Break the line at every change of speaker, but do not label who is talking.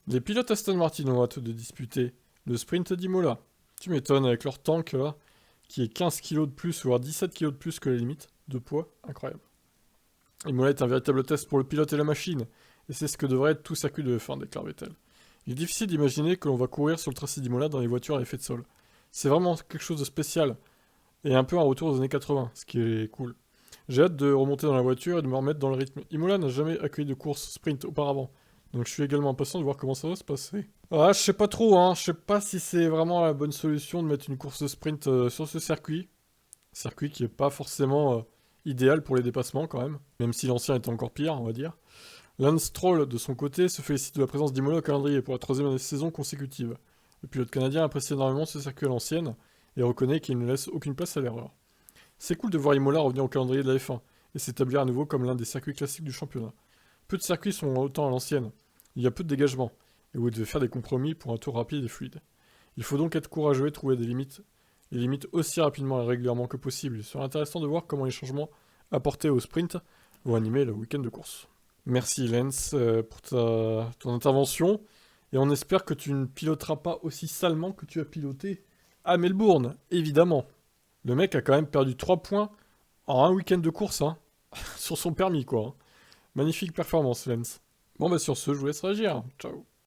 Les pilotes Aston Martin ont hâte de disputer le sprint d'Imola. Tu m'étonnes avec leur tank là, qui est 15 kilos de plus, voire 17 kilos de plus que la limite de poids. Incroyable. Imola est un véritable test pour le pilote et la machine, et c'est ce que devrait être tout circuit de F1, déclare Vettel. Il est difficile d'imaginer que l'on va courir sur le tracé d'Imola dans les voitures à effet de sol. C'est vraiment quelque chose de spécial, et un peu un retour aux années 80, ce qui est cool. J'ai hâte de remonter dans la voiture et de me remettre dans le rythme. Imola n'a jamais accueilli de course sprint auparavant, donc je suis également impatient de voir comment ça va se passer. Ah, je sais pas trop, hein. Je sais pas si c'est vraiment la bonne solution de mettre une course de sprint sur ce circuit. Circuit qui est pas forcément idéal pour les dépassements quand même si l'ancien était encore pire, on va dire. Lance Stroll, de son côté, se félicite de la présence d'Imola au calendrier pour la troisième saison consécutive. Le pilote canadien apprécie énormément ce circuit à l'ancienne et reconnaît qu'il ne laisse aucune place à l'erreur. C'est cool de voir Imola revenir au calendrier de la F1 et s'établir à nouveau comme l'un des circuits classiques du championnat. Peu de circuits sont autant à l'ancienne, il y a peu de dégagement, et vous devez faire des compromis pour un tour rapide et fluide. Il faut donc être courageux et trouver les limites aussi rapidement et régulièrement que possible. Il sera intéressant de voir comment les changements apportés au sprint vont animer le week-end de course. Merci Lens pour ton intervention, et on espère que tu ne piloteras pas aussi salement que tu as piloté à Melbourne, évidemment. Le mec a quand même perdu 3 points en un week-end de course, hein, sur son permis, quoi. Magnifique performance, Lens. Bon, bah sur ce, je vous laisse réagir. Ciao.